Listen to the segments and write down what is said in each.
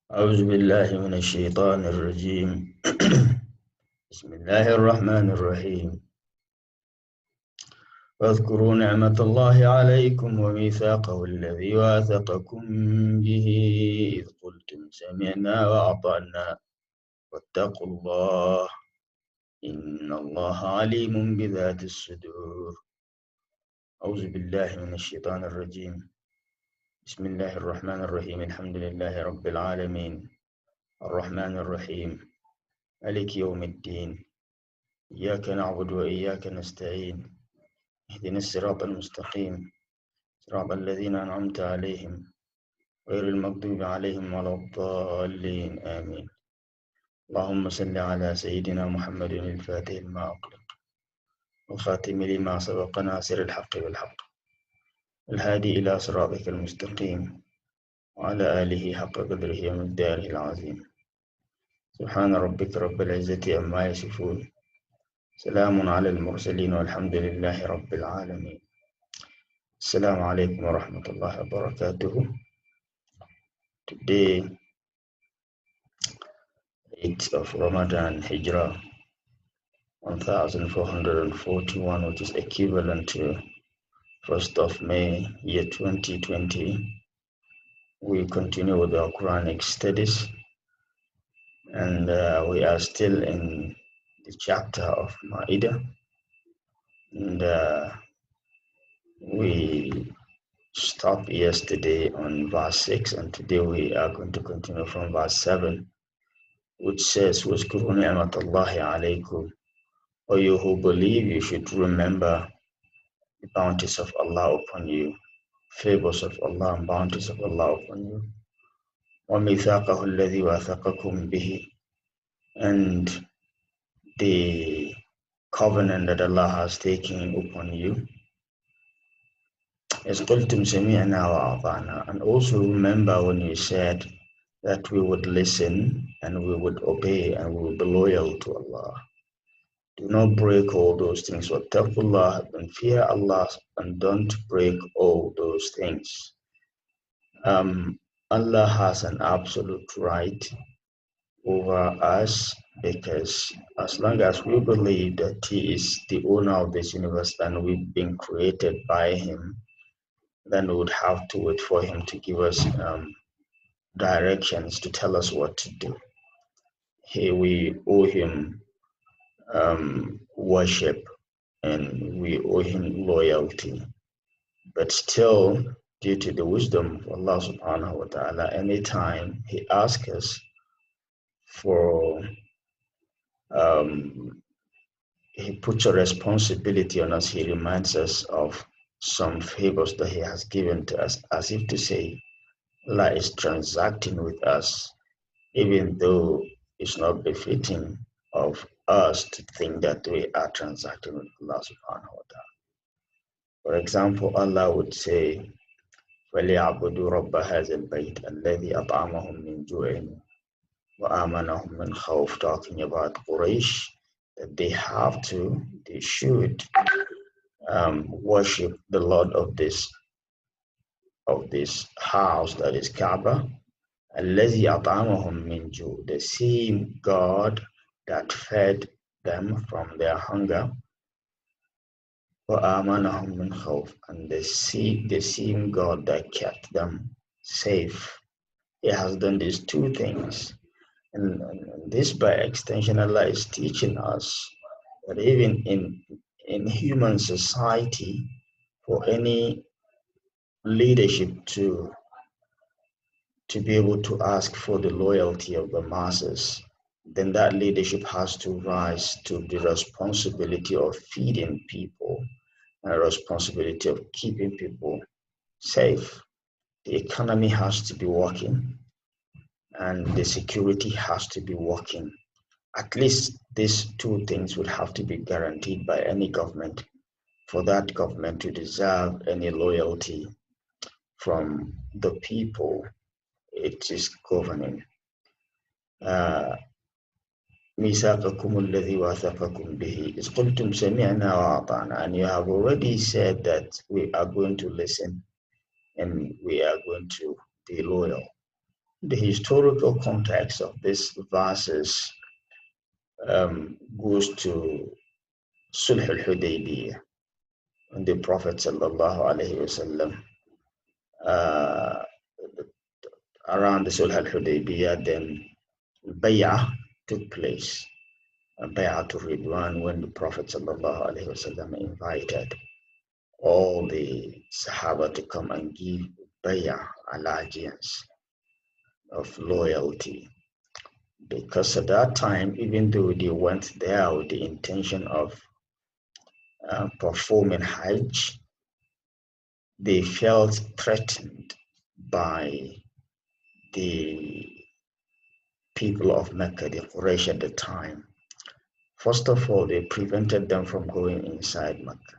أعوذ بالله من الشيطان الرجيم. بسم الله الرحمن الرحيم. واذكروا نعمة الله عليكم وميثاقه الذي واثقكم به إذ قلتم سمعنا وأطعنا واتقوا الله إن الله عليم بذات الصدور. أعوذ بالله من الشيطان الرجيم. بسم الله الرحمن الرحيم. الحمد لله رب العالمين الرحمن الرحيم مالك يوم الدين إياك نعبد وإياك نستعين اهدنا الصراط المستقيم صراط الذين أنعمت عليهم غير المغضوب عليهم ولا الضالين آمين. اللهم صل على سيدنا محمد الفاتح لما أغلق والخاتم لما سبق ناصر الحق بالحق الهادي إلى صراطك المستقيم وعلى آله حق قدره ومقداره العظيم. سبحان ربك رب العزة عما يصفون سلام على المرسلين والحمد لله رب العالمين. Assalamu alaikum wa rahmatullahi wa barakatuh. Today, 8th of Ramadan, Hijrah, 1441, which is equivalent to 1st of May, year 2020. We continue with our Qur'anic studies, and we are still in the chapter of Ma'idah, and we stopped yesterday on verse 6, and today we are going to continue from verse 7, which says, وَاذْكُرُوا نِعْمَةَ اللَّهِ عَلَيْكُمْ. O you who believe, you should remember the bounties of Allah upon you, favors of Allah and bounties of Allah upon you. وَمِثَاقَهُ الَّذِي وَاثَقَكُمْ بِهِ, and the covenant that Allah has taken upon you. إِذْ قُلْتُمْ سَمِعْنَا وَأَطَعْنَا, and also remember when you said that we would listen and we would obey and we would be loyal to Allah. Do not break all those things. وَاتَّقُوا, and fear Allah, and don't break all those things. Allah has an absolute right over us, because as long as we believe that He is the owner of this universe and we've been created by Him, then we would have to wait for Him to give us directions, to tell us what to do. Here we owe Him worship, and we owe Him loyalty. But still, due to the wisdom of Allah subhanahu wa ta'ala, anytime He asks us for, He puts a responsibility on us, He reminds us of some favors that He has given to us, as if to say, Allah is transacting with us, even though it's not befitting of us to think that we are transacting with Allah subhanahu wa ta'ala. For example, Allah would say, فَلْيَعْبُدُوا رَبَّ هَذَا الْبَيْتِ الَّذِي أَطْعَمَهُم مِّن جُوعٍ وَآمَنَهُم مِّن خَوْفٍ, talking about Quraysh, that they should worship the Lord of this house, that is Kaaba, الَّذِي أَطْعَمَهُم مِّن جُوعٍ, the same God that fed them from their hunger, وَآمَنَهُم مِّن خَوْفٍ, and the same God that kept them safe. He has done these two things. And this, by extension, Allah is teaching us that even in human society, for any leadership to be able to ask for the loyalty of the masses, then that leadership has to rise to the responsibility of feeding people and a responsibility of keeping people safe. The economy has to be working, and the security has to be working. At least these two things would have to be guaranteed by any government for that government to deserve any loyalty from the people it is governing. مِيثَاقَكُمُ الَّذِي وَاثَقَكُمْ بِهِ إِذْ قُلْتُمْ سَمِعْنَا وَأَطَعْنَا, and you have already said that we are going to listen and we are going to be loyal. The historical context of these verses goes to Sulh al-Hudaybiyah, when the Prophet sallallahu alaihi wasallam uh, around the Sulh al-Hudaybiyah, then Bay'ah took place. Bay'ah to Ridwan, when the Prophet sallallahu alaihi wasallam invited all the Sahaba to come and give Bay'ah, allegiance of loyalty. Because at that time, even though they went there with the intention of performing Hajj, they felt threatened by the people of Mecca, the Quraysh at the time. First of all, they prevented them from going inside Mecca.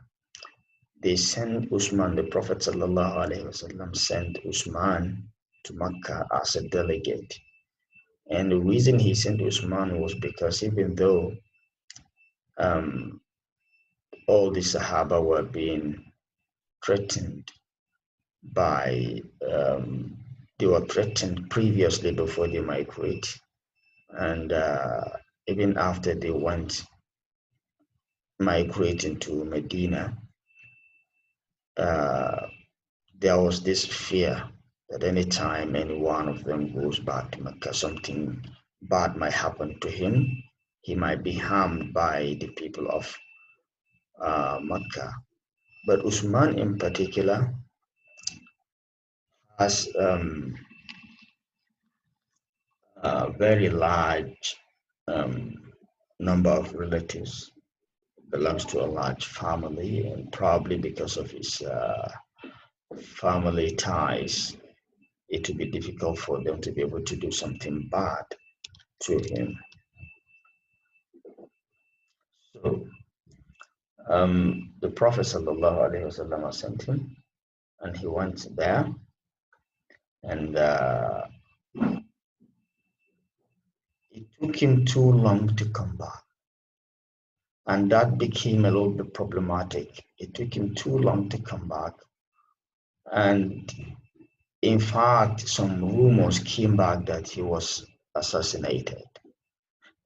They sent Usman, the Prophet sallallahu alaihi wasallam sent Usman to Mecca as a delegate. And the reason he sent Usman was because even though um, all the Sahaba were being threatened by, they were threatened previously before they migrate. And even after they went migrating to Medina, there was this fear that anytime any one of them goes back to Mecca, something bad might happen to him. He might be harmed by the people of Mecca. But Usman in particular has a very large um, number of relatives, belongs to a large family, and probably because of his family ties, it would be difficult for them to be able to do something bad to him. So the Prophet ﷺ sent him, and he went there, and it took him too long to come back. And that became a little bit problematic. It took him too long to come back. And in fact, some rumors came back that he was assassinated.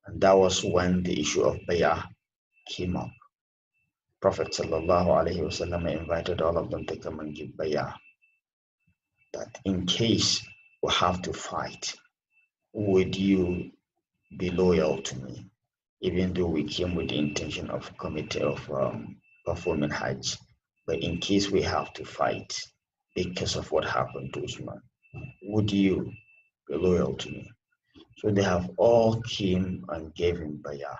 And that was when the issue of Bay'ah came up. Prophet ﷺ invited all of them to come and give Bay'ah. That in case we have to fight, would you be loyal to me? Even though we came with the intention of performing Hajj, but in case we have to fight because of what happened to Usman, would you be loyal to me? So they have all came and gave him bayah,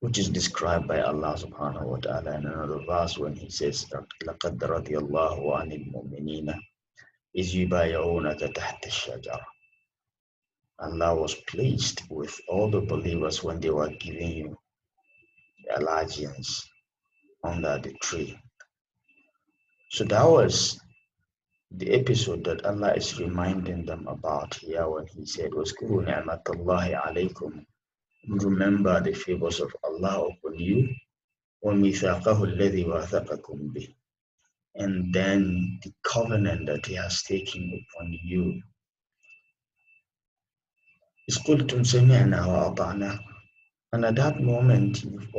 which is described by Allah subhanahu wa ta'ala in another verse when he says, لَقَدْ رَضِيَ اللَّهُ عَنِ الْمُؤْمِنِينَ إِذْ يُبَايِعُونَكَ تَحْتَ الشَّجَرَةِ. Allah was pleased with all the believers when they were giving you allegiance under the tree. So that was the episode that Allah is reminding them about here when he said, وَاذْكُرُوا نِعْمَةَ اللَّهِ عَلَيْكُمْ. Remember the favors of Allah upon you, وَمِيثَاقَهُ الَّذِي وَاثَقَكُمْ بِهِ. And then the covenant that he has taken upon you. إِذْ قُلْتُمْ سَمِعْنَا وَأَطَعْنَا. And at that moment, you've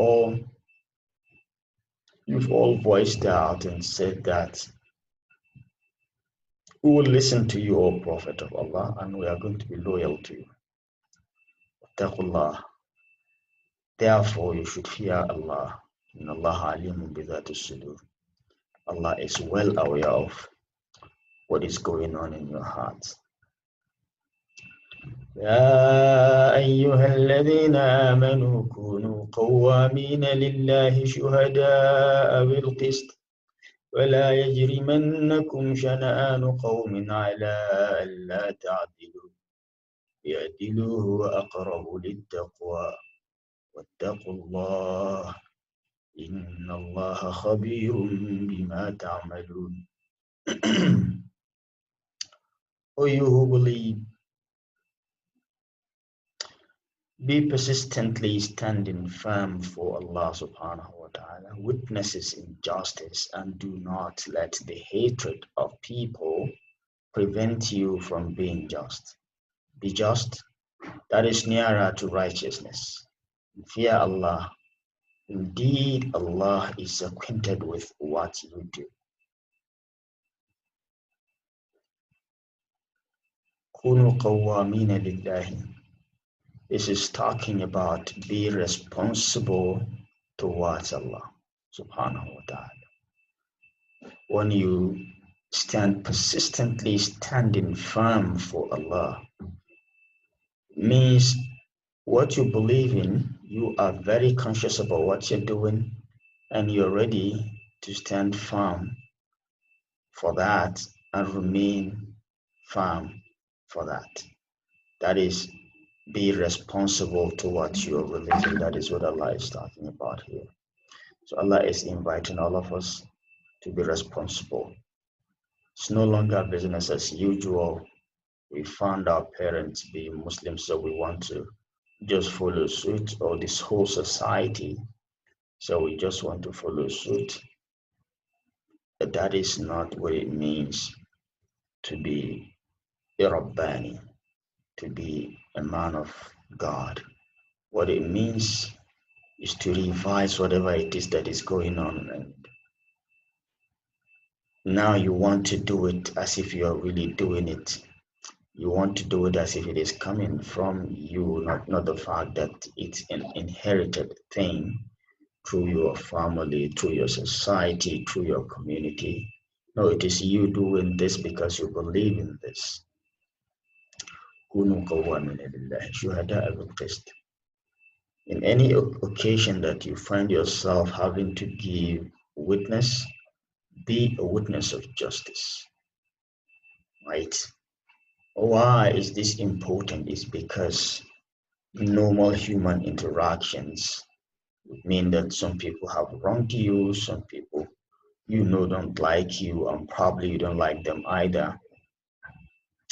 all voiced out and said that we will listen to you, O Prophet of Allah, and we are going to be loyal to you. Taqullah. Therefore, you should fear Allah. Inna Allah alimun bidhati sudur. Allah is well aware of what is going on in your hearts. يا أيها الذين آمنوا كونوا قوامين لله شهداء بالقسط ولا يجرمنكم شنآن قوم على ألا تعدلوا اعدلوا هو أقرب للتقوى واتقوا الله إن الله خبير بما تعملون. O you who believe, be persistently standing firm for Allah subhanahu wa ta'ala, witnesses in justice, and do not let the hatred of people prevent you from being just. Be just, that is nearer to righteousness. Fear Allah. Indeed, Allah is acquainted with what you do. Kunu qawwamina lillahi. This is talking about be responsible towards Allah subhanahu wa ta'ala. When you stand persistently standing firm for Allah, means what you believe in, you are very conscious about what you're doing, and you're ready to stand firm for that and remain firm for that. That is, be responsible towards your religion. That is what Allah is talking about here. So Allah is inviting all of us to be responsible. It's no longer business as usual. We found our parents being Muslims, so we want to just follow suit, or this whole society, so we just want to follow suit. But that is not what it means to be a Rabbani, to be a man of God. What it means is to revise whatever it is that is going on, and now you want to do it as if you are really doing it. You want to do it as if it is coming from you, not the fact that it's an inherited thing through your family, through your society, through your community. No, it is you doing this because you believe in this. In any occasion that you find yourself having to give witness, be a witness of justice, right? Why is this important? Is because normal human interactions mean that some people have wronged you, some people don't like you, and probably you don't like them either.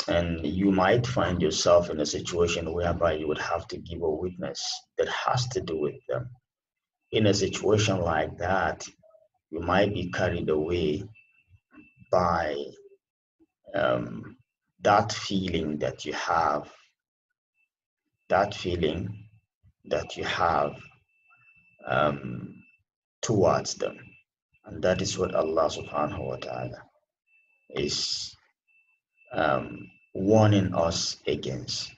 And you might find yourself in a situation whereby you would have to give a witness that has to do with them. In a situation like that, you might be carried away by that feeling that you have, that feeling that you have towards them. And that is what Allah subhanahu wa ta'ala is warning us against.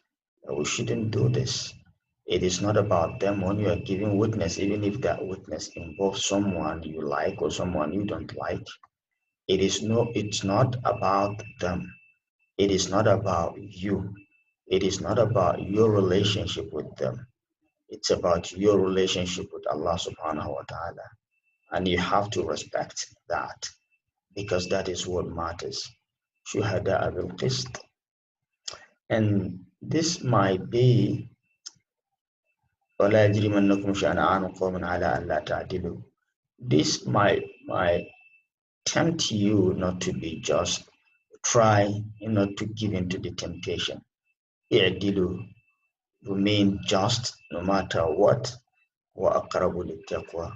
We shouldn't do this. It is not about them when you are giving witness, even if that witness involves someone you like or someone you don't like. It's not about them. It is not about you. It is not about your relationship with them. It's about your relationship with Allah subhanahu wa ta'ala. And you have to respect that, because that is what matters. Shuhada bil qist. And this might be وَلَا يَجْرِمَنَّكُمْ شَنَآنُ قَوْمٍ عَلَىٰ أَلَّا تَعْدِلُوا. This might tempt you not to be just. Try not to give in to the temptation. اعدلوا, remain just no matter what. وَأَقْرَبُ لِلتَّقْوَى,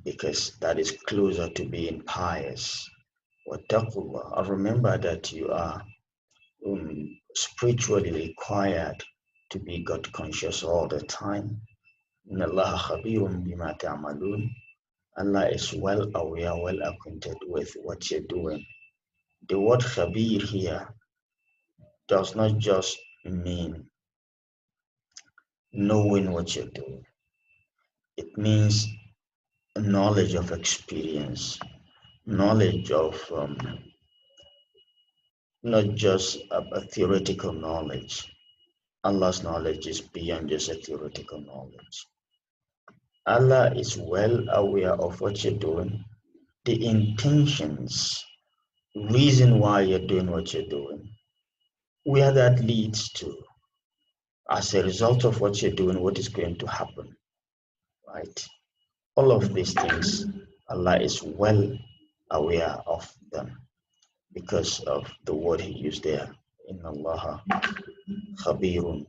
because that is closer to being pious. وَاتَّقُوا اللَّهَ, remember that you are spiritually required to be God conscious all the time. إِنَّ اللَّهَ خَبِيرٌ بِمَا تَعْمَلُونَ. Allah is well aware, well acquainted with what you're doing. The word khabir here does not just mean knowing what you're doing. It means knowledge of experience, knowledge of not just a theoretical knowledge. Allah's knowledge is beyond just a theoretical knowledge. Allah is well aware of what you're doing, the intentions, reason why you're doing what you're doing, where that leads to. As a result of what you're doing, what is going to happen, right? All of these things, Allah is well aware of them because of the word He used there. Inna Allah khabirun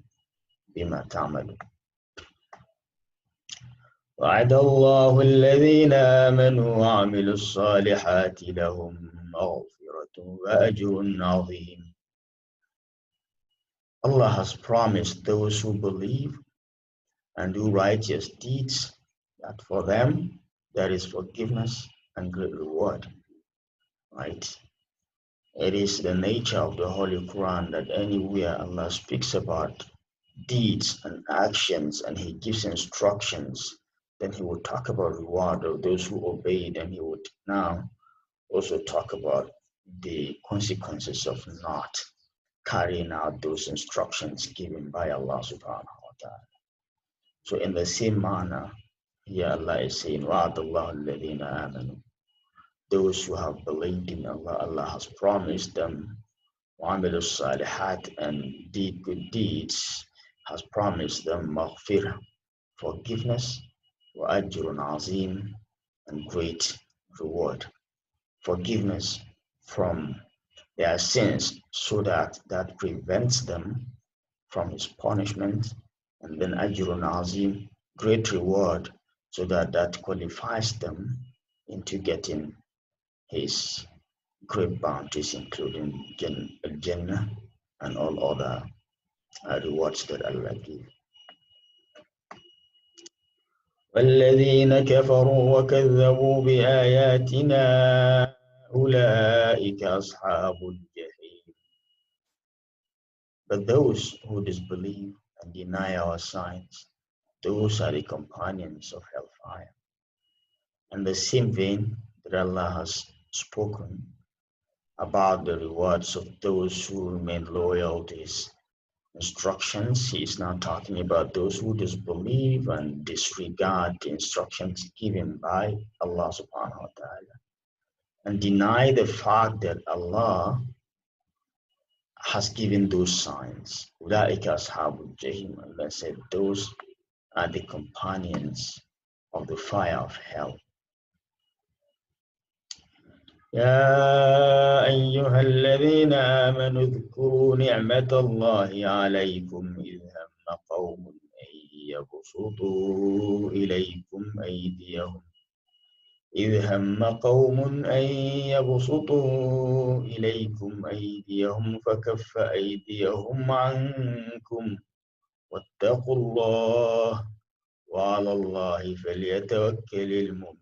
bima ta'malun. وعد الله الذين آمنوا وعملوا الصالحات لهم مغفرة وأجر عظيم. Allah has promised those who believe and do righteous deeds that for them there is forgiveness and great reward. Right? It is the nature of the Holy Quran that anywhere Allah speaks about deeds and actions and He gives instructions, then He will talk about reward of those who obeyed, and He would now also talk about the consequences of not carrying out those instructions given by Allah subhanahu wa ta'ala. So in the same manner, here Allah is saying, وَعَدَ اللَّهُ الَّذِينَ آمَنُوا. Those who have believed in Allah, Allah has promised them, وَعَمِلُوا الصَّالِحَاتِ, and did good deeds, has promised them maghfirah, forgiveness, وَأَجْرٌ عَظِيمٌ, and great reward. Forgiveness from their sins, so that prevents them from His punishment, and then ajrun azim, great reward, so that qualifies them into getting His great bounties, including Jannah and all other rewards that Allah gives. والذين كفروا وكذبوا بآياتنا أولئك أصحاب الجحيم. But those who disbelieve and deny our signs, those are the companions of hellfire. In the same vein that Allah has spoken about the rewards of those who remain loyal to His instructions, He is now talking about those who disbelieve and disregard the instructions given by Allah subhanahu wa ta'ala and deny the fact that Allah has given those signs. Ulaika ashabul jahim. Allah said those are the companions of the fire of hell. يا أيها الذين آمنوا اذكروا نعمة الله عليكم إذ هم قوم أن يبسطوا إليكم أيديهم فكف أيديهم عنكم واتقوا الله وعلى الله فليتوكل المؤمنون.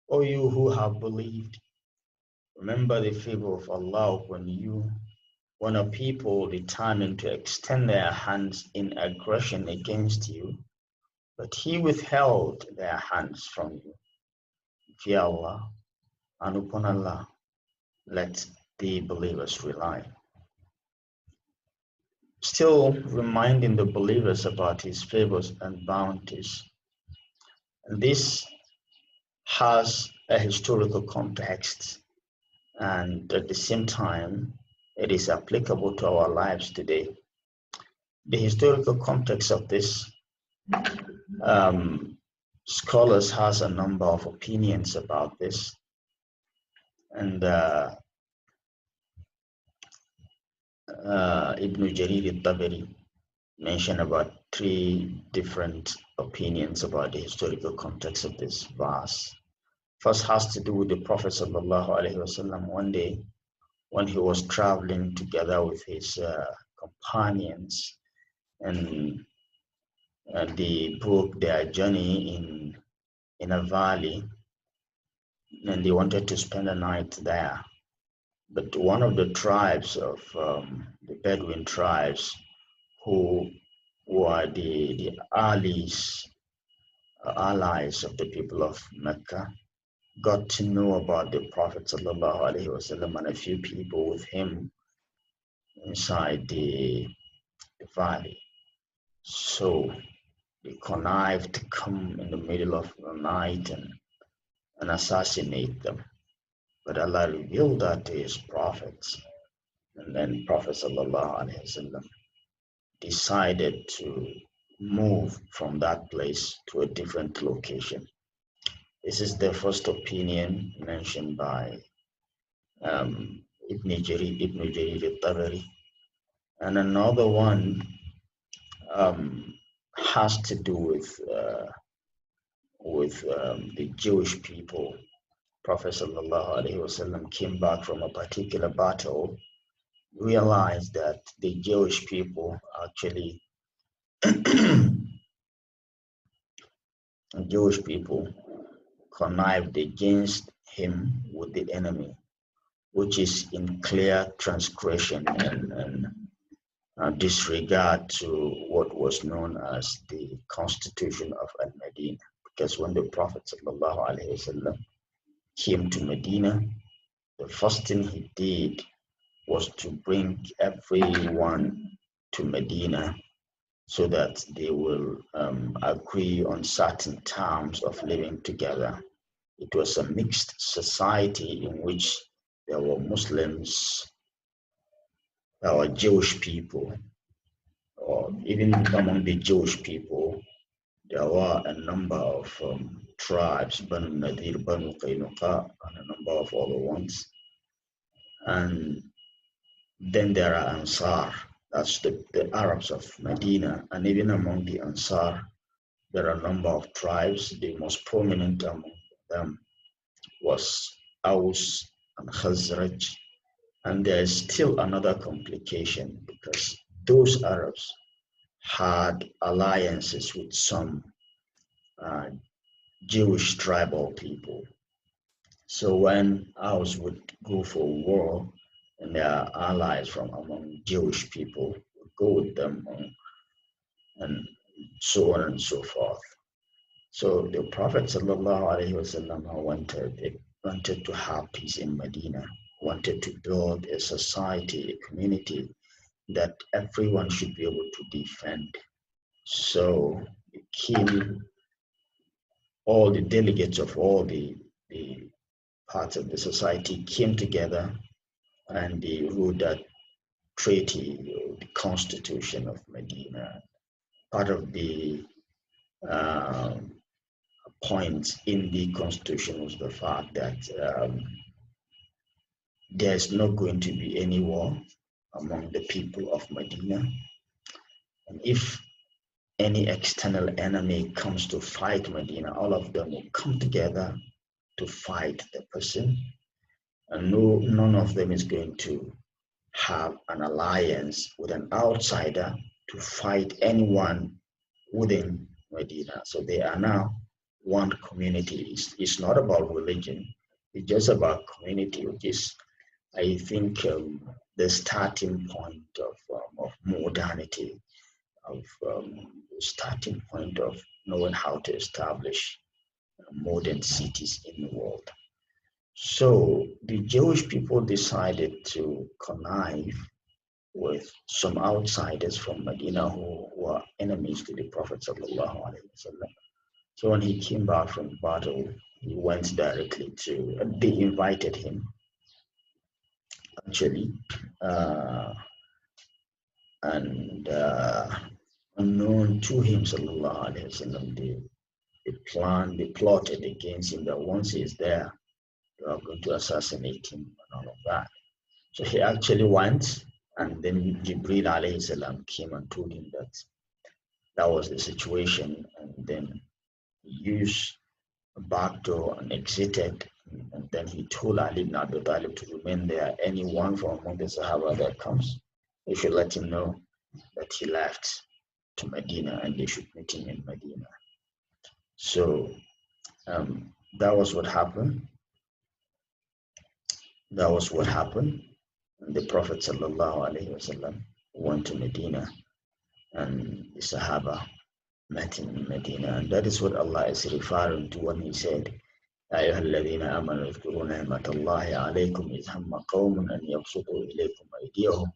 O you who have believed, remember the favor of Allah upon you when a people determined to extend their hands in aggression against you, but He withheld their hands from you. Fear Allah, and upon Allah let the believers rely. Still reminding the believers about His favors and bounties. And this has a historical context, and at the same time, it is applicable to our lives today. The historical context of this, scholars has a number of opinions about this, and Ibn Jarir al-Tabari mentioned about 3 different opinions about the historical context of this verse. First has to do with the Prophet sallallahu alaihi wasallam. One day, when he was traveling together with his companions, and they broke their journey in a valley, and they wanted to spend a night there. But one of the tribes of the Bedouin tribes, who were the allies of the people of Mecca, got to know about the Prophet ﷺ and a few people with him inside the valley. So they connived to come in the middle of the night and assassinate them. But Allah revealed that to His prophets. And then Prophet ﷺ decided to move from that place to a different location. This is the first opinion mentioned by Ibn Jarir al-Tabari. And another one has to do with the Jewish people Prophet sallallahu alaihi wasallam came back from a particular battle, realized that the Jewish people actually Jewish people connived against him with the enemy, which is in clear transgression and disregard to what was known as the Constitution of Al-Medina. Because when the Prophet ﷺ came to Medina, the first thing he did was to bring everyone to Medina so that they will agree on certain terms of living together. It was a mixed society in which there were Muslims, there were Jewish people, or even among the Jewish people, there were a number of tribes, Banu Nadir, Banu Qaynuqa, and a number of other ones. And then there are Ansar, that's the Arabs of Medina, and even among the Ansar, there are a number of tribes. The most prominent among them was Aus and Khazraj. And there is still another complication because those Arabs had alliances with some uh, Jewish tribal people. So when Aus would go for war, and their allies from among Jewish people would go with them and so on and so forth. So the Prophet ﷺ wanted to have peace in Medina, wanted to build a society, a community that everyone should be able to defend. So the king, all the delegates of all the parts of the society came together and they wrote that treaty, the Constitution of Medina. Part of the um, points in the Constitution was the fact that there's not going to be any war among the people of Medina. And if any external enemy comes to fight Medina, all of them will come together to fight the person. And none of them is going to have an alliance with an outsider to fight anyone within Medina. So they are now one community. It's not about religion. It's just about community, which is, I think, the starting point of modernity, of the starting point of knowing how to establish modern cities in the world. So the Jewish people decided to connive with some outsiders from Medina who were enemies to the Prophet ﷺ. So when he came back from battle, he went directly to, they invited him actually, and unknown to him, ﷺ, they plotted against him that once he's there, they are going to assassinate him and all of that. So he actually went, and then Jibril alayhi salam came and told him that that was the situation, and then he used a back door and exited, and then he told Ali ibn Abi Talib to remain there. Anyone from among the Sahaba that comes, they should let him know that he left to Medina and they should meet him in Medina. So that was what happened. That was what happened. And the Prophet ﷺ went to Medina, and the Sahaba met him in Medina. And that is what Allah is referring to when He said, أيها الذين آمنوا اذكروا نعمة الله عليكم إذ هم قوم أن يبسطوا إليكم أيديهم.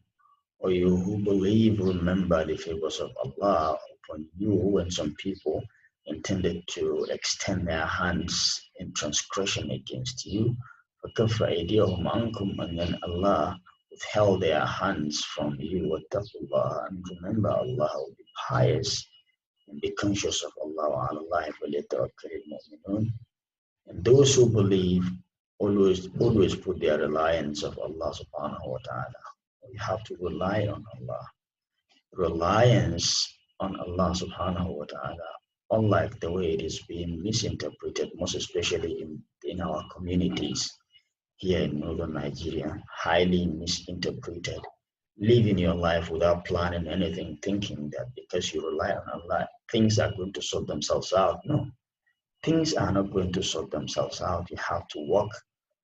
Or you who believe, remember the favors of Allah upon you when some people intended to extend their hands in transgression against you. فَكَفَّ أَيْدِيَهُمْ عَنْكُمْ, and then Allah withheld their hands from you. وَاتَّقُوا اللَّهَ, and remember Allah, will be pious and be conscious of Allah. وَعَلَى اللَّهِ فَلْيَتَوَكَّلِ الْمُؤْمِنُونَ. And those who believe always put their reliance of Allah subhanahu wa ta'ala. We have to rely on Allah. Reliance on Allah subhanahu wa ta'ala unlike the way it is being misinterpreted, most especially in our communities here in northern Nigeria, highly misinterpreted. Living your life without planning anything, thinking that because you rely on Allah, things are going to sort themselves out. No, things are not going to sort themselves out. You have to work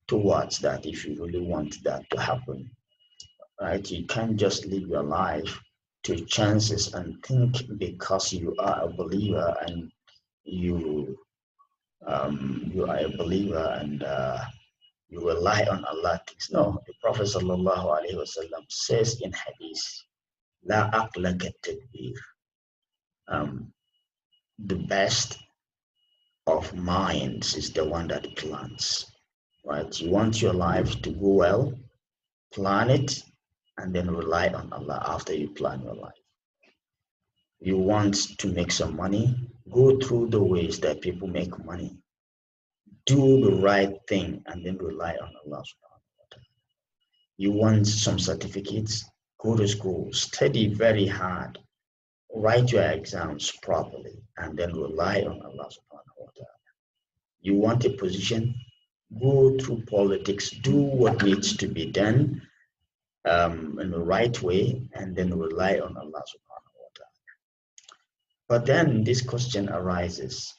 towards that if you really want that to happen. Right? You can't just live your life to chances and think because you are a believer and you you are a believer and you rely on Allah. No, the Prophet sallallahu alaihi wasallam says in Hadith, "La aqlaka tadbir." Um, the best of minds is the one that plans. Right? You want your life to go well, plan it, and then rely on Allah after you plan your life. You want to make some money, go through the ways that people make money. Do the right thing and then rely on Allah subhanahu wa ta'ala. You want some certificates, go to school, study very hard, write your exams properly, and then rely on Allah subhanahu wa ta'ala. You want a position, go through politics, do what needs to be done in the right way, and then rely on Allah subhanahu wa ta'ala. But then this question arises,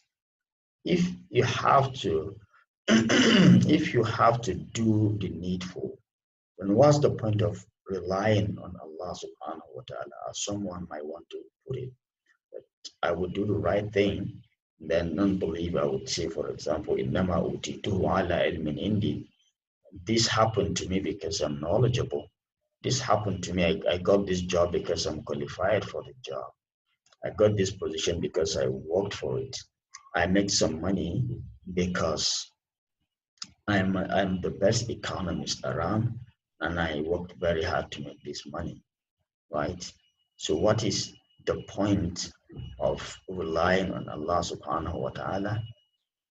if you have to if you have to do the needful, then what's the point of relying on Allah subhanahu wa ta'ala? As someone might want to put it, that I would do the right thing, then non-believer would say, for example, innama utituhu ala ilmin indi. This happened to me because I'm knowledgeable. This happened to me. I got this job because I'm qualified for the job. I got this position because I worked for it. I made some money because I'm the best economist around and I worked very hard to make this money, right? So what is the point of relying on Allah subhanahu wa ta'ala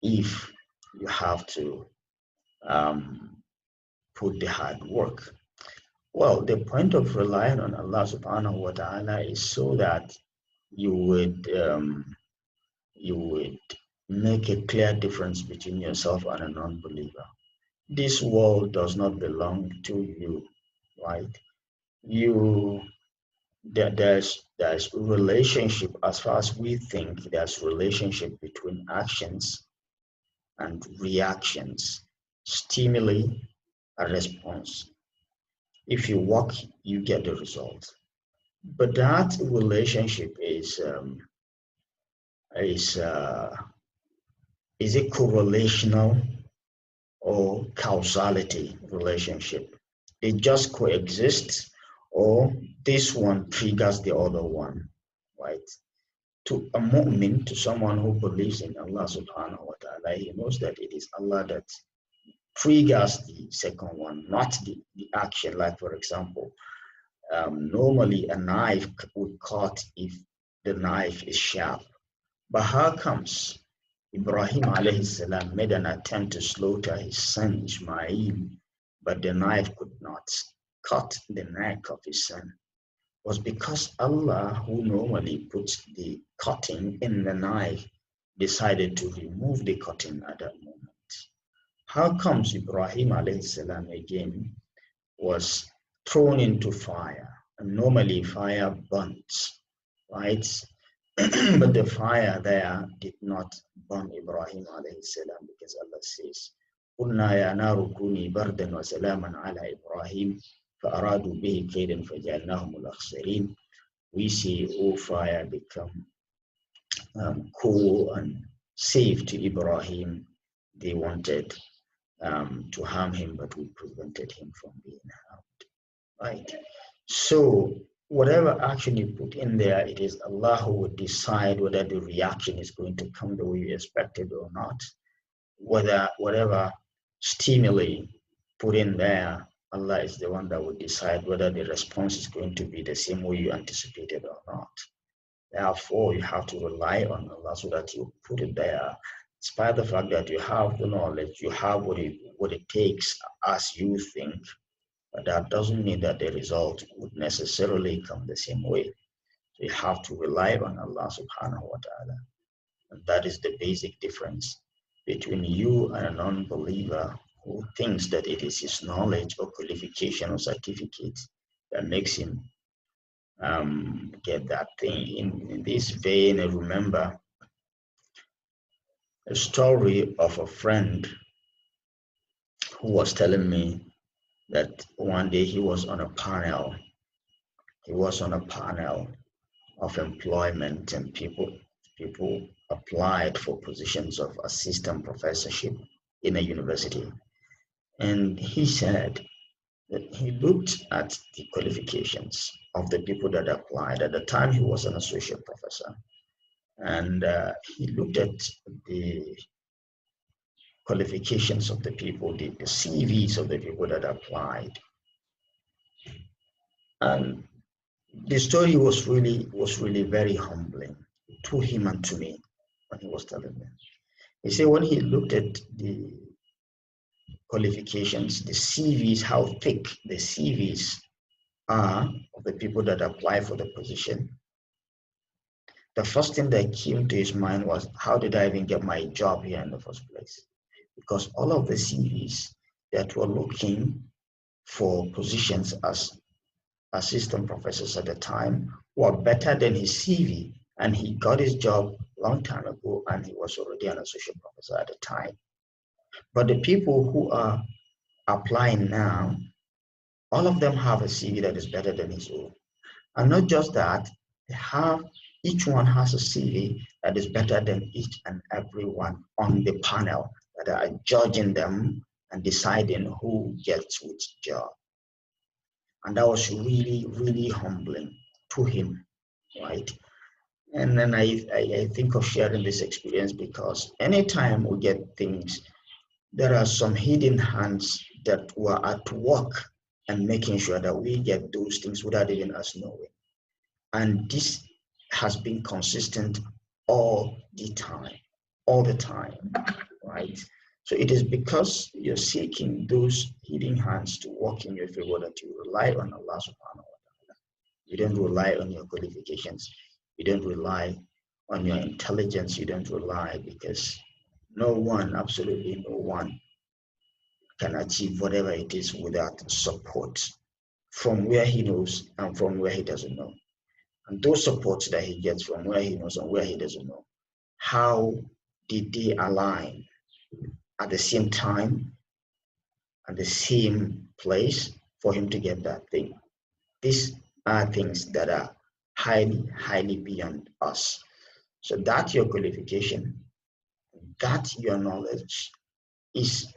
if you have to um, put the hard work? Well, the point of relying on Allah subhanahu wa ta'ala is so that you would you would make a clear difference between yourself and a non-believer. This world does not belong to you, right? You there's relationship as far as we think. There's relationship between actions and reactions, stimuli and response. If you walk, you get the result. But that relationship is uh, is it correlational or causality relationship? It just coexists, or this one triggers the other one, right? To a mu'min, to someone who believes in Allah subhanahu wa ta'ala, he knows that it is Allah that triggers the second one, not the action. Like, for example, normally a knife would cut if the knife is sharp. But how comes Ibrahim alayhi salam made an attempt to slaughter his son Ismail, but the knife could not cut the neck of his son? Was because Allah, who normally puts the cutting in the knife, decided to remove the cutting at that moment. How comes Ibrahim alayhi salam again was thrown into fire? And normally fire burns, right? But the fire there did not burn Ibrahim alayhi salam because Allah says, قُلْنَا يَا نَارُ كُونِي بَرْدًا وَسَلَامًا عَلَى إِبْرَاهِيمَ فَأَرَادُوا بِهِ كَيْدًا فَجَعَلْنَاهُمُ الْأَخْسَرِينَ. We say, oh fire, become cool and safe to Ibrahim. They wanted to harm him, but we prevented him from being harmed, right? So whatever action you put in there, it is Allah who would decide whether the reaction is going to come the way you expected or not. Whether whatever stimuli put in there, Allah is the one that would decide whether the response is going to be the same way you anticipated or not. Therefore, you have to rely on Allah so that you put it there. Despite the fact that you have the knowledge, you have what it takes as you think, but that doesn't mean that the result would necessarily come the same way. So you have to rely on Allah subhanahu wa ta'ala. And that is the basic difference between you and a non-believer who thinks that it is his knowledge or qualification or certificate that makes him get that thing. In this vein, I remember a story of a friend who was telling me that one day he was on a panel. He was on a panel of employment, and people applied for positions of assistant professorship in a university. And he said that he looked at the qualifications of the people that applied. At the time, he was an associate professor. And he looked at the qualifications of the people, the CVs of the people that applied. And the story was really very humbling to him and to me when he was telling me. He said when he looked at the qualifications, the CVs, how thick the CVs are of the people that apply for the position, the first thing that came to his mind was, how did I even get my job here in the first place? Because all of the CVs that were looking for positions as assistant professors at the time were better than his CV, and he got his job a long time ago, and he was already an associate professor at the time. But the people who are applying now, all of them have a CV that is better than his own. And not just that, each one has a CV that is better than each and every one on the panel that are judging them and deciding who gets which job. And that was really humbling to him, right? And then I think of sharing this experience because anytime we get things, there are some hidden hands that were at work and making sure that we get those things without even us knowing. And this has been consistent all the time, right? So it is because you're seeking those hidden hands to work in your favor that you rely on Allah subhanahu wa ta'ala. You don't rely on your qualifications. You don't rely on your intelligence. You don't rely because no one, absolutely no one, can achieve whatever it is without support from where he knows and from where he doesn't know. And those supports that he gets from where he knows and where he doesn't know, how did they align at the same time and the same place for him to get that thing? These are things that are highly beyond us. So that your qualification, that your knowledge is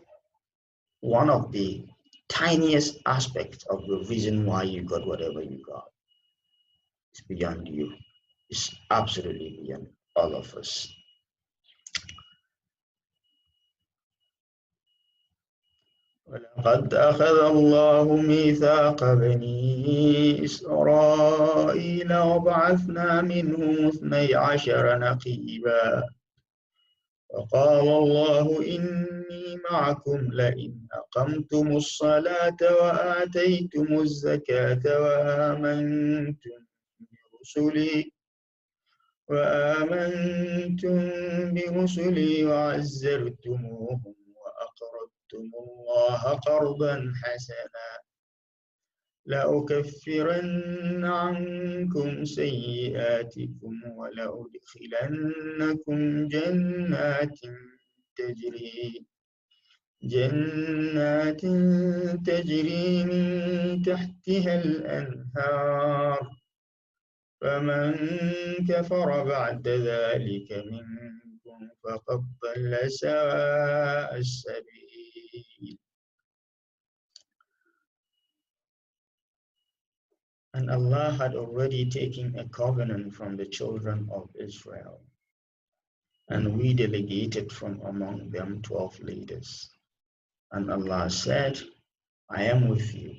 one of the tiniest aspects of the reason why you got whatever you got. It's beyond you. It's absolutely beyond all of us. ولقد أخذ الله ميثاق بني إسرائيل وبعثنا منهم 12 نقيبا وقال الله إني معكم لئن أقمتم الصلاة وآتيتم الزكاة وآمنتم برسلي وعزرتموهم وأقرضتم الله قرضا حسنا لأكفرن عنكم سيئاتكم ولأدخلنكم جنات تجري من تحتها الأنهار فمن كفر بعد ذلك منكم فقد ضل سواء السبيل. And Allah had already taken a covenant from the children of Israel, and we delegated from among them 12 leaders. And Allah said, I am with you.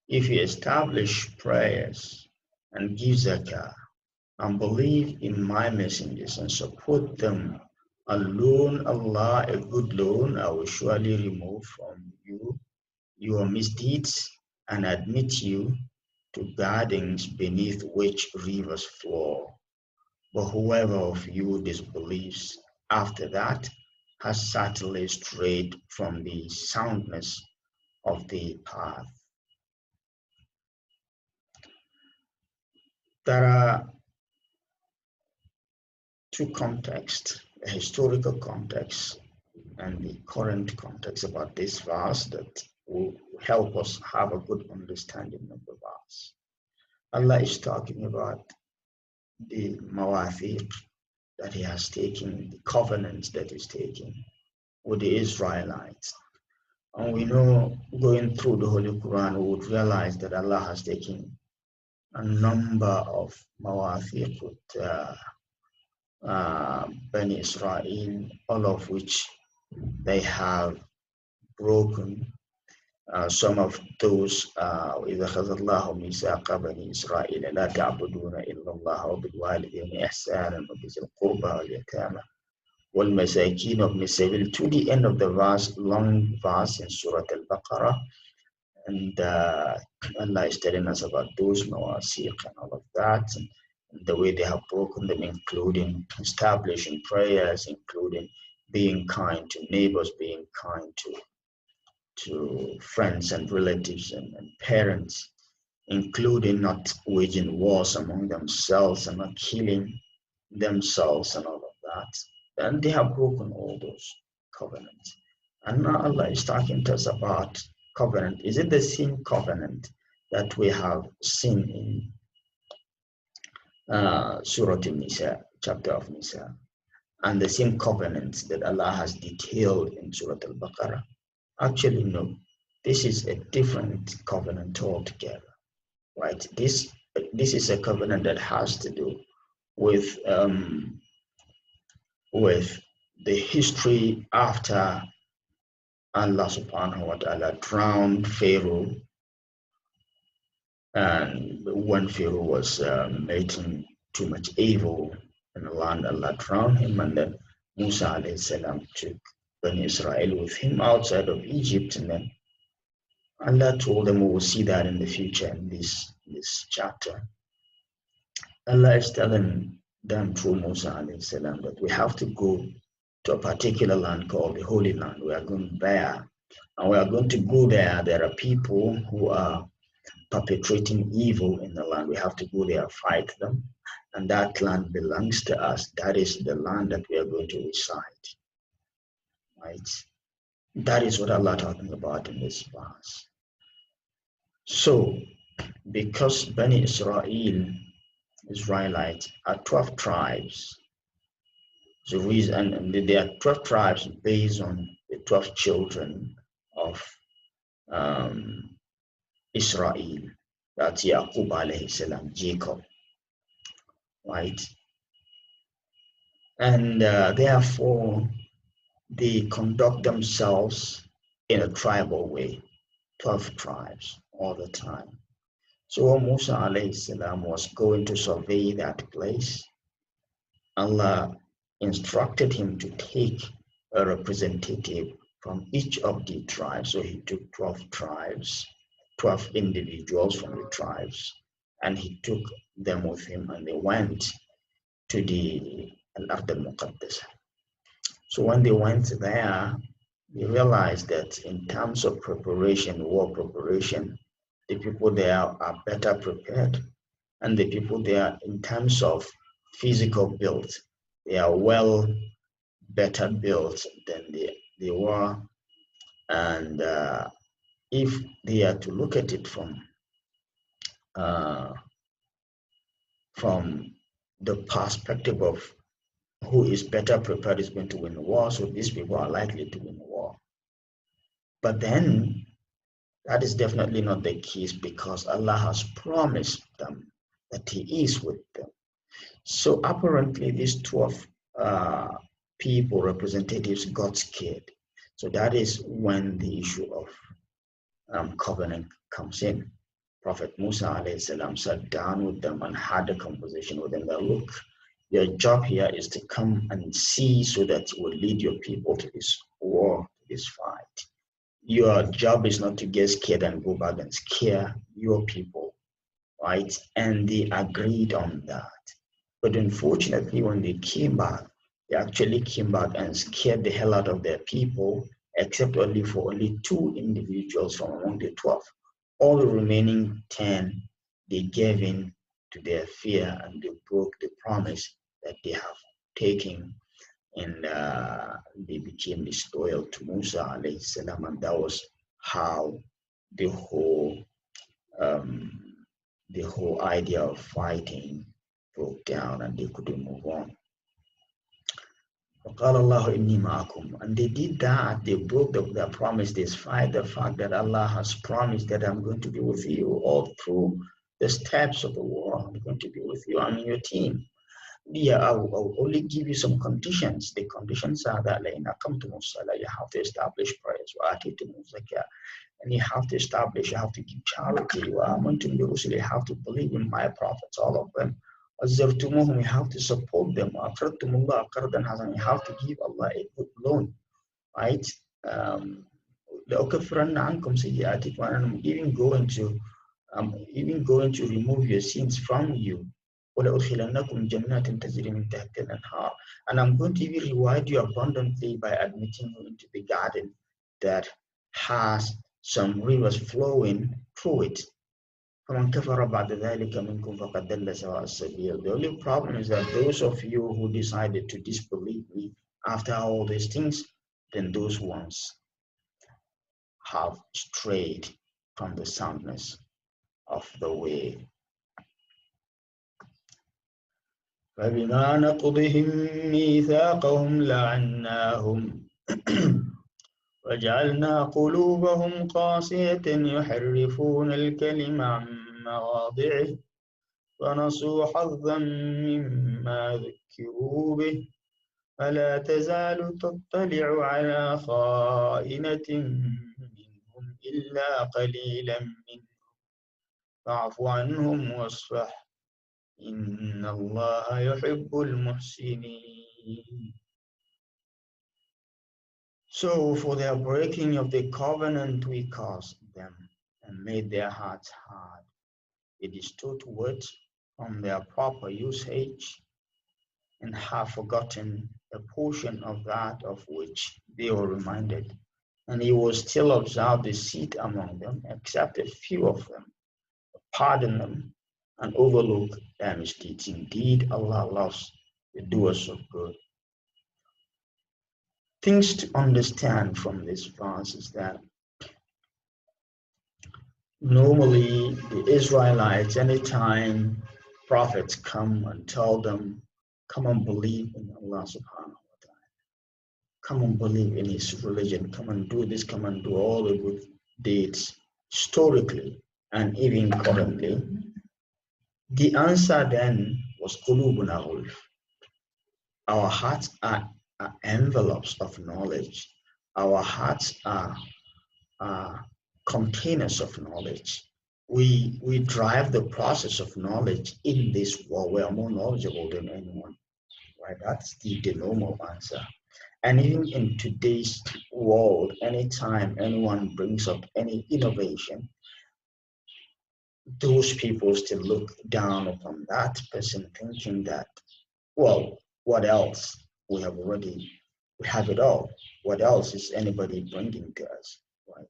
If you establish prayers and give zakah and believe in my messengers and support them, alone Allah, a good loan, I will surely remove from you your misdeeds and admit you to gardens beneath which rivers flow. But whoever of you disbelieves after that has certainly strayed from the soundness of the path. There are two contexts, a historical context and the current context about this verse that will help us have a good understanding of the verse. Allah is talking about the mawathiq that he has taken, the covenants that he's taking with the Israelites. And we know going through the Holy Quran, we would realize that Allah has taken a number of mawathiq with Bani Israel, all of which they have broken. Some of those إذا أخذ الله ميثاق بني إسرائيل لا تعبدون إلا الله وبالوالدين إحسانا وبذي القربى واليتامى والمساكين وابن السبيل to the end of the verse, long verse in Surah Al-Baqarah. And Allah is telling us about those mawasiq and all of that, and the way they have broken them, including establishing prayers, including being kind to neighbors, being kind to friends and relatives and parents, including not waging wars among themselves and not killing themselves and all of that. And they have broken all those covenants. And now Allah is talking to us about covenant. Is it the same covenant that we have seen in Surah An-Nisa, chapter of Nisa, and the same covenants that Allah has detailed in Surah Al-Baqarah? Actually, no. This is a different covenant altogether, right? This is a covenant that has to do with the history after Allah subhanahu wa ta'ala drowned Pharaoh, and when Pharaoh was making too much evil in the land, Allah drowned him, and then Musa alayhi salam took Bani Israel with him outside of Egypt, and then Allah told them, we will see that in the future in this chapter. Allah is telling them through Musa alayhi salam that we have to go to a particular land called the Holy Land. We are going there, and we are going to go there. There are people who are perpetrating evil in the land. We have to go there, fight them, and that land belongs to us. That is the land that we are going to reside, right? That is what Allah is talking about in this verse. So, because Bani Israelites are 12 tribes, the reason, and they are 12 tribes based on the 12 children of Israel. That's Yaqub alayhi salam, Jacob, right? And therefore, they conduct themselves in a tribal way, 12 tribes all the time. So when Musa alayhi salam was going to survey that place, Allah instructed him to take a representative from each of the tribes. So he took 12 tribes, 12 individuals from the tribes, and he took them with him, and they went to the Al-Ard al-Muqaddasa. So when they went there, they realized that in terms of preparation, war preparation, the people there are better prepared, and the people there in terms of physical build, they are better built than they were. And if they are to look at it from the perspective of who is better prepared is going to win the war, so these people are likely to win the war. But then that is definitely not the case, because Allah has promised them that He is with them. So apparently these 12 people, representatives, got scared. So that is when the issue of covenant comes in. Prophet Musa alayhi salam sat down with them and had a conversation with them that, look, your job here is to come and see so that you will lead your people to this war, to this fight. Your job is not to get scared and go back and scare your people, right? And they agreed on that. But unfortunately, when they came back, they actually came back and scared the hell out of their people, except only two individuals from among the 12. All the remaining 10, they gave in to their fear and they broke the promise that they have taken, and they became disloyal to Musa alayhi salam, and that was how the whole um, the whole idea of fighting broke down and they couldn't move on. وَقَالَ اللَّهُ إِنِّي مَعَكُمْ. And they did that, they broke their promise despite the fact that Allah has promised that I'm going to be with you all through the steps of the war. I'm going to be with you, I'm in your team. Yeah, I'll only give you some conditions. The conditions are that you have to establish prayers, and you have to establish, you have to give charity, you have to believe in my prophets, all of them. You have to support them. You have to give Allah a good loan, right? I'm even going to remove your sins from you. And I'm going to even reward you abundantly by admitting you into the garden that has some rivers flowing through it. The only problem is that those of you who decided to disbelieve me after all these things, then those ones have strayed from the soundness of the way. فبما نقضهم ميثاقهم لعناهم وجعلنا قلوبهم قاسية يحرفون الكلم عن مواضعه ونسوا حظا مما ذكروا به فلا تزال تطلع على خائنة منهم إلا قليلا منهم فاعف عنهم واصفح إن الله يحب المحسنين. So for their breaking of the covenant we caused them and made their hearts hard. They distort words from their proper usage and have forgotten a portion of that of which they were reminded. And he will still observe deceit among them, except a few of them, pardon them, and overlook their misdeeds. Indeed, Allah loves the doers of good. Things to understand from this verse is that normally the Israelites, anytime prophets come and tell them, come and believe in Allah subhanahu wa ta'ala, come and believe in his religion, come and do this, come and do all the good deeds, historically and even currently, the answer then was qulubuna ghulf. Our hearts are envelopes of knowledge. Our hearts are containers of knowledge. We drive the process of knowledge in this world. We are more knowledgeable than anyone, right? That's the normal answer. And even in today's world, anytime anyone brings up any innovation, those people still look down upon that person, thinking that, well, what else? We have it all. What else is anybody bringing to us, right?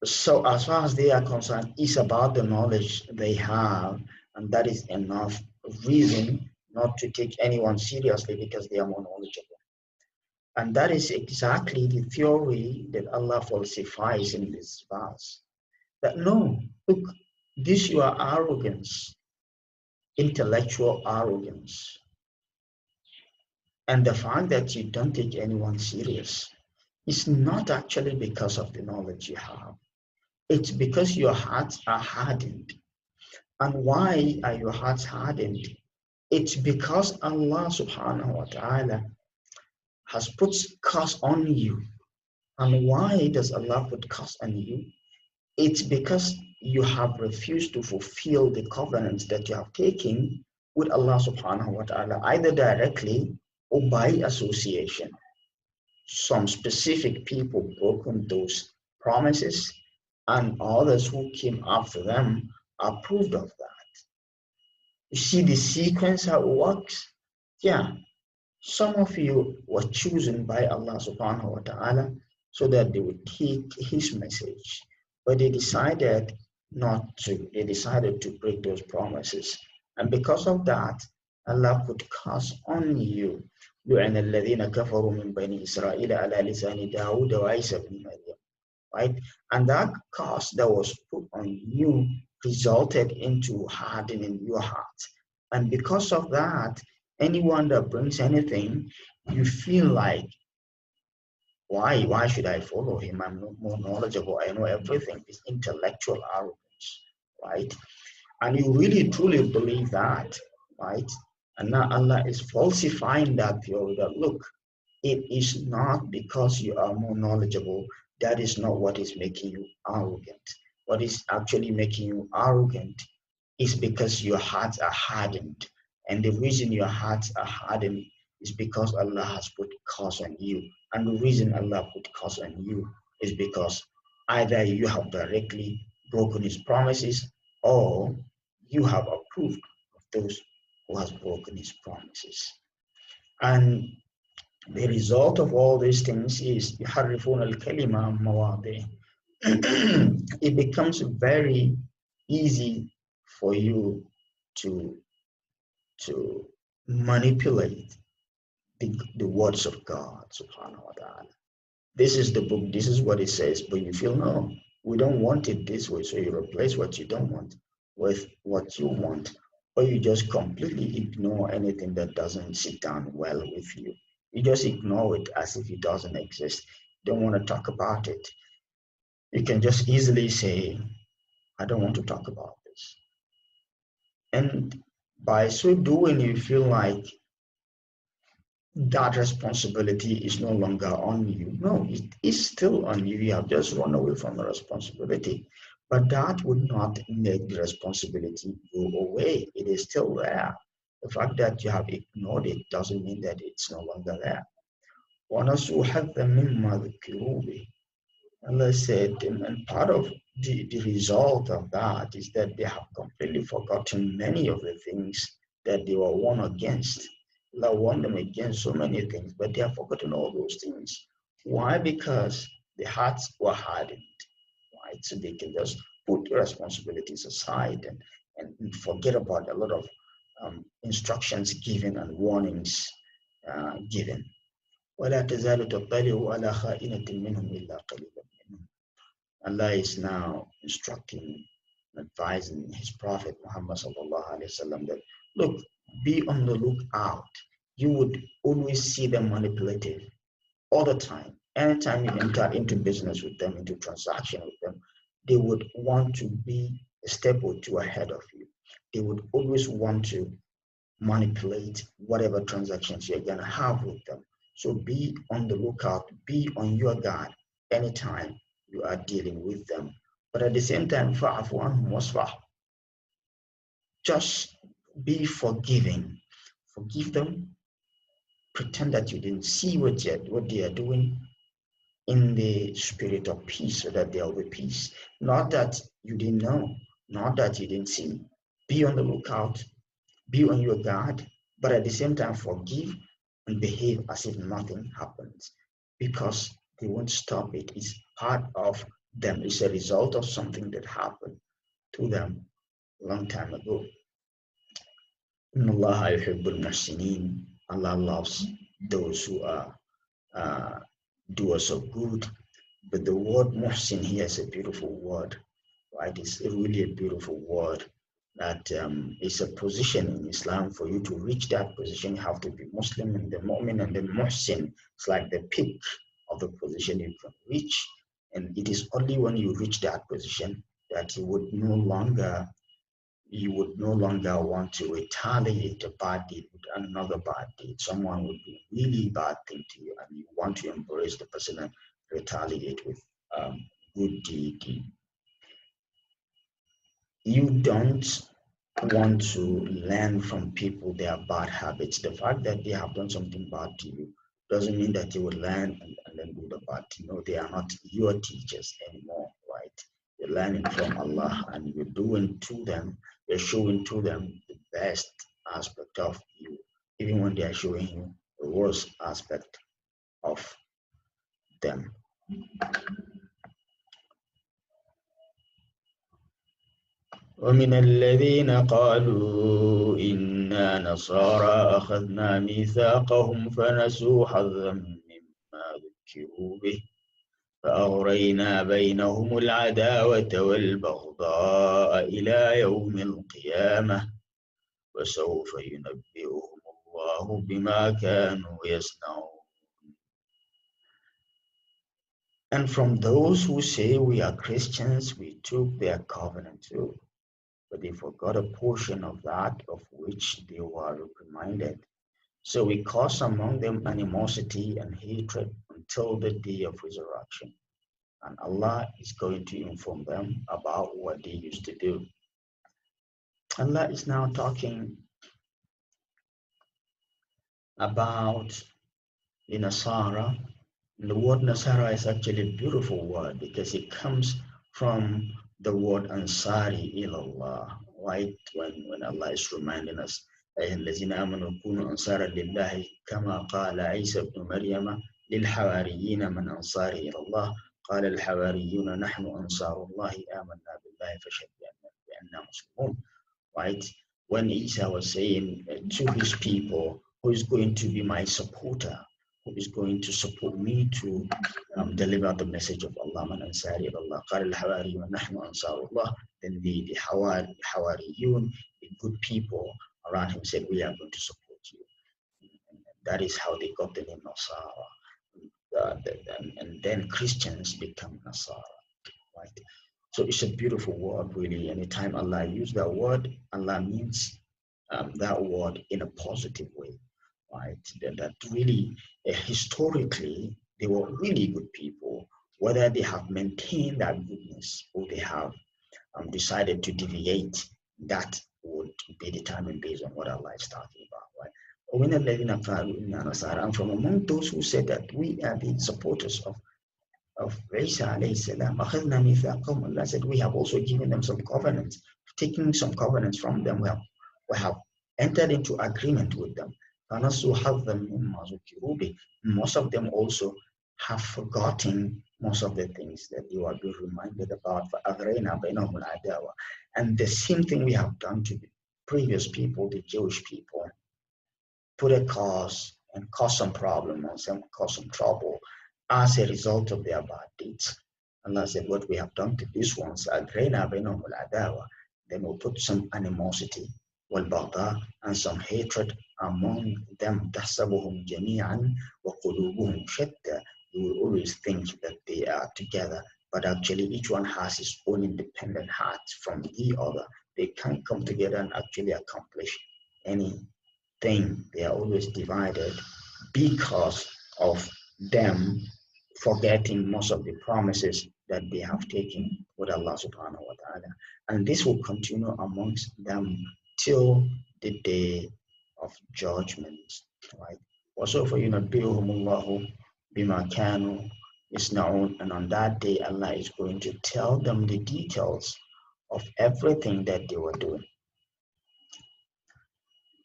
So as far as they are concerned, it's about the knowledge they have, and that is enough reason not to take anyone seriously because they are more knowledgeable. And that is exactly the theory that Allah falsifies in this verse. That no, look, this your arrogance, intellectual arrogance, and the fact that you don't take anyone serious is not actually because of the knowledge you have. It's because your hearts are hardened. And why are your hearts hardened? It's because Allah subhanahu wa ta'ala has put curse on you. And why does Allah put curse on you? It's because you have refused to fulfill the covenants that you have taken with Allah subhanahu wa ta'ala, either directly or by association. Some specific people broken those promises, and others who came after them approved of that. You see the sequence how it works? Yeah. Some of you were chosen by Allah subhanahu wa ta'ala so that they would take his message. But they decided not to. They decided to break those promises. And because of that, Allah put curse on you. لعن الذين كفروا من بني إسرائيل على لسان داود وعيسى بن مريم. Right? And that curse that was put on you resulted into hardening your heart. And because of that, anyone that brings anything, you feel like, why should I follow him? I'm more knowledgeable. I know everything. It's intellectual arrogance, right? And you really truly believe that, right? And now Allah is falsifying that theory that look, it is not because you are more knowledgeable. That is not what is making you arrogant. What is actually making you arrogant is because your hearts are hardened. And the reason your hearts are hardened is because Allah has put curse on you. And the reason Allah put curse on you is because either you have directly broken his promises or you have approved of those who has broken his promises. And the result of all these things is يحرفون الكلمة عن مواضعه. It becomes very easy for you to manipulate the words of God subhanahu wa ta'ala. This is the book, this is what it says, but you feel no, we don't want it this way, so you replace what you don't want with what you want, or you just completely ignore anything that doesn't sit down well with you. You just ignore it as if it doesn't exist. You don't want to talk about it. You can just easily say, I don't want to talk about this. And by so doing, you feel like that responsibility is no longer on you. No, it is still on you. You have just run away from the responsibility. But that would not make the responsibility go away. It is still there. The fact that you have ignored it doesn't mean that it's no longer there. وَنَسُوا حَظًّا مِمَّا ذُكِّرُوا بِهِ. Allah said, and part of the result of that is that they have completely forgotten many of the things that they were warned against. Allah warned them against so many things, but they have forgotten all those things. Why? Because the hearts were hardened, right? So they can just put responsibilities aside and forget about a lot of instructions given and warnings given. ولا تزال تطلع على خائنة منهم إلا قليلا منهم. Allah is now instructing and advising his Prophet Muhammad sallallahu alaihi wasallam that look, be on the lookout. You would always see them manipulative all the time. Anytime you enter into business with them, into transaction with them, they would want to be a step or two ahead of you. They would always want to manipulate whatever transactions you're going to have with them. So be on the lookout, be on your guard anytime you are dealing with them. But at the same time, فَعْفُ عَنْهُمْ وَاصْفَحْ. Just be forgiving. Forgive them. Pretend that you didn't see what they are doing in the spirit of peace so that there will be peace. Not that you didn't know, not that you didn't see. Be on the lookout, be on your guard, but at the same time forgive and behave as if nothing happens because they won't stop it. It's part of them. It's a result of something that happened to them a long time ago. Allah loves those who are doers of good. But the word muhsin here is a beautiful word, right? It's really a beautiful word that is a position in Islam. For you to reach that position, you have to be Muslim and the mu'min and the muhsin. It's like the peak of the position you can reach. And it is only when you reach that position that you would no longer want to retaliate a bad deed with another bad deed. Someone would do a really bad thing to you and you want to embrace the person and retaliate with good deed. You don't want to learn from people their bad habits. The fact that they have done something bad to you doesn't mean that you will learn and then do the bad. No, they are not your teachers anymore, right? You're learning from Allah and you're doing to them, you're showing to them best aspect of you, even when they are showing you the worst aspect of them. ومن الذين قالوا إنا نصارى أخذنا ميثاقهم فنسوا حظا مما ذكروا به فأغرينا بينهم العداوة والبغضاء إلى يوم القيامة وسوف ينبئهم الله بما كانوا يصنعون. And from those who say we are Christians, we took their covenant too, but they forgot a portion of that of which they were reminded. So we caused among them animosity and hatred until the day of resurrection. And Allah is going to inform them about what they used to do. Allah is now talking about the Nasara. The word Nasara is actually a beautiful word because it comes from the word Ansari ilallah, right? When Allah is reminding us, الذين آمنوا كونوا أنصارا لله كما قال عيسى ابن مريم للحواريين من أنصاري إلى الله قال الحواريون نحن أنصار الله آمنا بالله فاشهد بأننا مسلمون. Right? When Isa was saying to his people, who is going to be my supporter, who is going to support me to deliver the message of Allah, man ansari Allah, قال الحواريون نحن أنصار الله. Then the Hawariyun, the good people around him said, we are going to support you. And that is how they got the name Nasara. And then Christians become Nasara, right? So it's a beautiful word, really. Anytime Allah uses that word, Allah means that word in a positive way, right? That really, historically, they were really good people. Whether they have maintained that goodness or they have decided to deviate, that would be determined based on what Allah is talking about, right? And from among those who said that we are the supporters of Isa alayhi salam, Allah said, we have also given them some covenants, taking some covenants from them. We have entered into agreement with them. Most of them also have forgotten most of the things that you are being reminded about. And the same thing we have done to the previous people, the Jewish people, put a cause and cause some problem or cause some trouble as a result of their bad deeds. Allah said, what we have done to these ones, then we'll put some animosity and some hatred among them. You will always think that they are together, but actually each one has his own independent heart from the other. They can't come together and actually accomplish anything. They are always divided because of them forgetting most of the promises that they have taken with Allah subhanahu wa ta'ala. And this will continue amongst them till the day of judgment, right? وَسَوْفَ يُنَبِّئُهُمُ اللَّهُ بِمَا كَانُوا يَصْنَعُونَ. And on that day, Allah is going to tell them the details of everything that they were doing.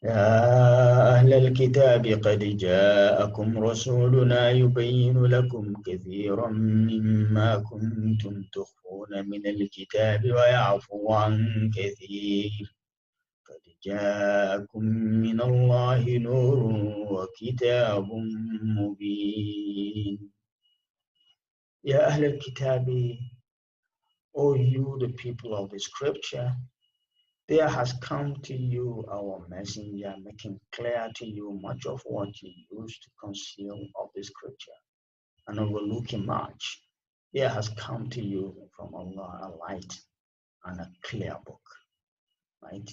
يا أهل الكتاب قد جاءكم رسولنا يبين لكم كثيرا مما كنتم تخفون من الكتاب ويعفو عن كثير قد جاءكم من الله نور وكتاب مبين. يا أهل الكتاب, O you the people of the scripture, there has come to you our messenger, making clear to you much of what you used to conceal of the scripture and overlooking much. There has come to you from Allah a light and a clear book, right?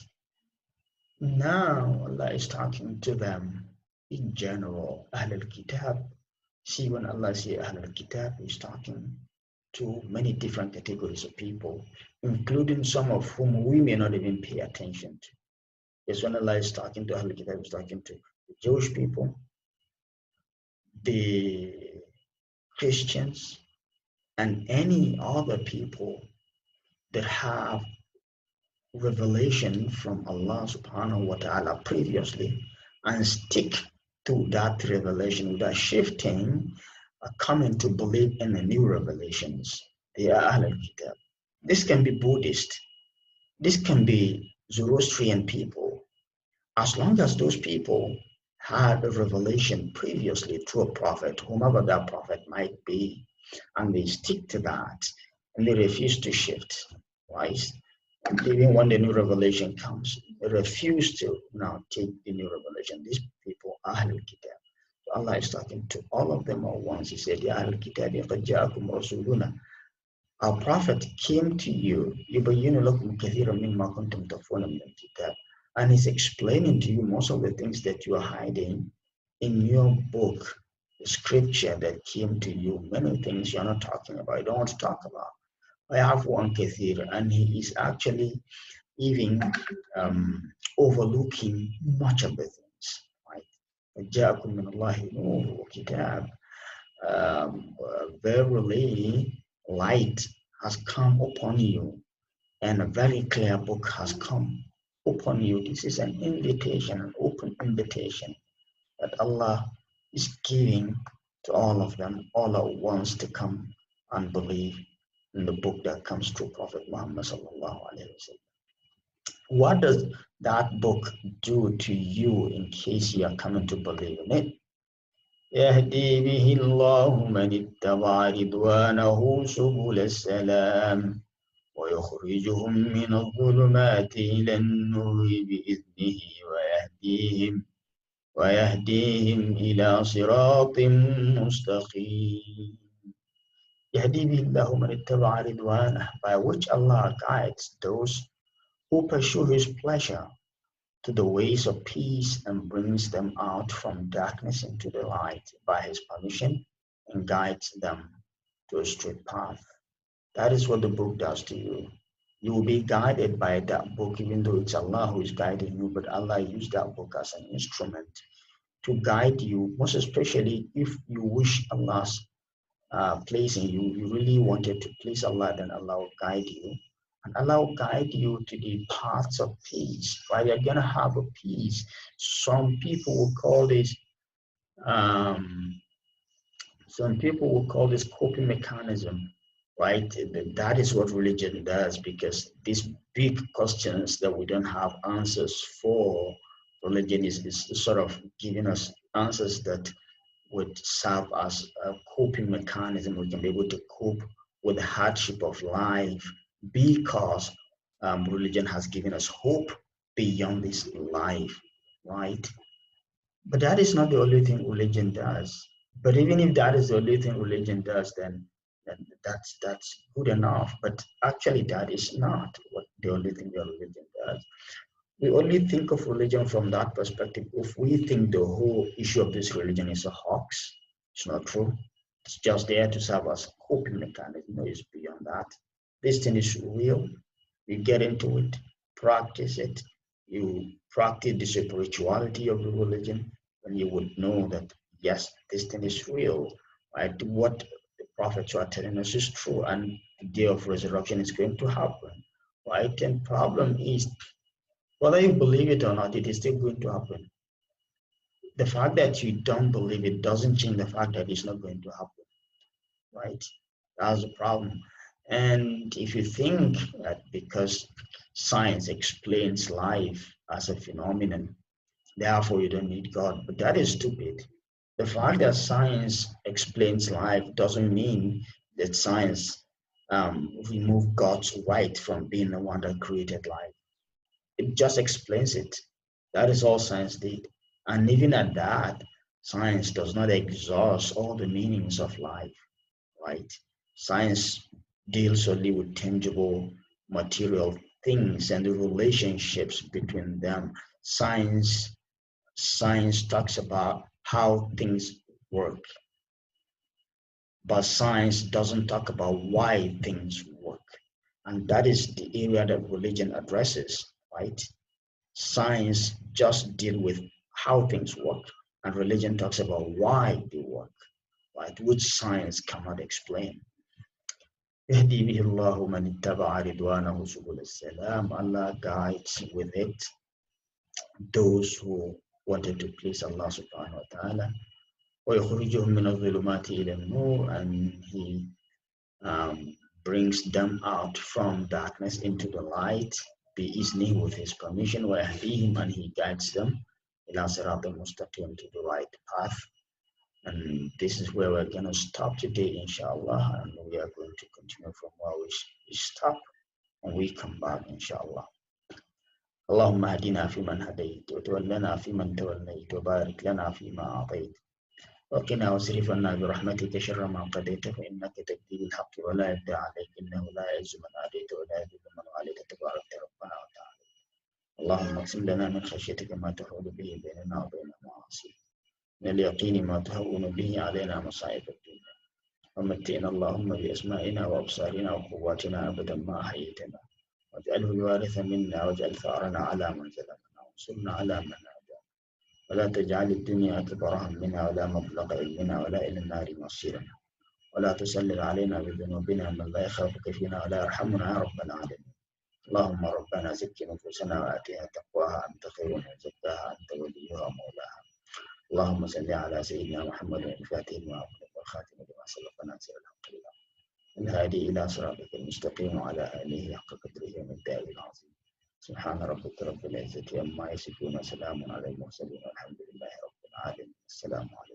Now Allah is talking to them in general, Ahl al-Kitab. See, when Allah says Ahl al-Kitab, He's talking to many different categories of people, including some of whom we may not even pay attention to. Yes, when Allah is talking to Ahl al-Kitab, He's talking to the Jewish people, the Christians, and any other people that have revelation from Allah subhanahu wa ta'ala previously and stick to that revelation without shifting, coming to believe in the new revelations. They are Ahlul Kitab. This can be Buddhist, this can be Zoroastrian people, as long as those people had a revelation previously through a prophet, whomever that prophet might be, and they stick to that and they refuse to shift, right? Even when the new revelation comes, they refuse to now take the new revelation. These people are Ahlul Kitab. Allah is talking to all of them at once. He said, Ya Ahlul Kitab, قَدْ جَاءَكُمْ رَسُولُنَا. Our prophet came to you, يُبَيِّنُ لَكُمْ كَثِيرًا مِمَّا كُنْتُمْ تَخْفُونَ مِنَ الْكِتَابِ, and he's explaining to you most of the things that you are hiding in your book, the scripture that came to you. Many things you're not talking about, you don't want to talk about. I have one Kathir, and he is actually even overlooking much of the things. Right? جاءكم من الله نور وكتاب. Verily, light has come upon you, and a very clear book has come upon you. This is an invitation, an open invitation that Allah is giving to all of them, all at once, to come and believe in the book that comes through Prophet Muhammad sallallahu alaihi wasallam. What does that book do to you in case you are coming to believe in it? يهدي به الله من اتبع رضوانه سبل السلام ويخرجهم من الظلمات إلى النور بإذنه ويهديهم إلى صراط مستقيم. يهدي به الله من اتبع رضوانه, by which Allah guides those who pursue His pleasure to the ways of peace and brings them out from darkness into the light by His permission and guides them to a straight path. That is what the book does to you. You will be guided by that book, even though it's Allah who is guiding you, but Allah used that book as an instrument to guide you, most especially if you wish Allah's place in you, you really wanted to please Allah, then Allah will guide you. And Allah will guide you to the paths of peace, right? You're going to have a peace. Some people will call this um, some people will call this coping mechanism, right? That is what religion does, because these big questions that we don't have answers for, religion is sort of giving us answers that would serve as a coping mechanism. We can be able to cope with the hardship of life because religion has given us hope beyond this life, right? But that is not the only thing religion does. But even if that is the only thing religion does, then that's good enough. But actually, that is not what the only thing that religion does. We only think of religion from that perspective if we think the whole issue of this religion is a hoax. It's not true. It's just there to serve as a coping mechanism. No, it's beyond that. This thing is real. You get into it, practice it, you practice the spirituality of the religion, and you would know that yes, this thing is real. Right? What the prophets are telling us is true, and the day of resurrection is going to happen. Right? And problem is, whether you believe it or not, it is still going to happen. The fact that you don't believe it doesn't change the fact that it's not going to happen, right? That's the problem. And if you think that because science explains life as a phenomenon, therefore you don't need God, but that is stupid. The fact that science explains life doesn't mean that science remove God's right from being the one that created life. It just explains it. That is all science did. And even at that, science does not exhaust all the meanings of life, right? Science deals only with tangible material things and the relationships between them. Science talks about how things work, but science doesn't talk about why things work. And that is the area that religion addresses, right? Science just deal with how things work, and religion talks about why they work, right? Which science cannot explain. يهدي به الله من اتبع رضوانه سبل السلام. Allah guides with it those who wanted to please Allah subhanahu wa ta'ala. ويخرجهم من الظلمات إلى النور, and He brings them out from darkness into the light بإذنه, with His permission. ويهديهم, and He guides them إلى صراط المستقيم, to the right path. And this is where we're going to stop today, inshallah, and we are going to continue from where we stop when we come back, inshallah. اللهم اهدنا فيمن هديت، وتولنا فيمن توليت، وبارك لنا فيما أعطيت، وقنا واصرف عنا برحمتك شر ما قضيت، فإنك تقضي بالحق ولا يقضى عليك، إنه لا يعز من عاديت ولا يذل من واليت، تبارك ربنا وتعالى. اللهم اقسم لنا من خشيتك ما تحول به بيننا وبين معاصيك، من اليقين ما تهون به علينا مصائب الدنيا، ومتئنا اللهم بأسمائنا وأبصارنا وقواتنا أبدا ما أحييتنا، واجعله الوارث منا، واجعل ثأرنا على من ظلمنا، وانصرنا على من عادانا، ولا تجعل الدنيا أكبر همنا ولا مبلغ علمنا ولا إلى النار مصيرنا، ولا تسلل علينا بذنوبنا من لا يخافك فينا ولا يرحمنا يا رب العالمين. اللهم ربنا زك نفوسنا وآتها تقواها، أنت خير من زكاها، أنت وليها ومولاها. اللهم صل على سيدنا محمد الفاتح لما أغلق والخاتم لما سبق ناصر الحق بالحق الهادي إلى صراطك المستقيم، وعلى آله حق قدره ومقداره العظيم. سبحان ربك رب العزة عما يصفون، وسلام على المرسلين، والحمد لله رب العالمين. السلام عليكم.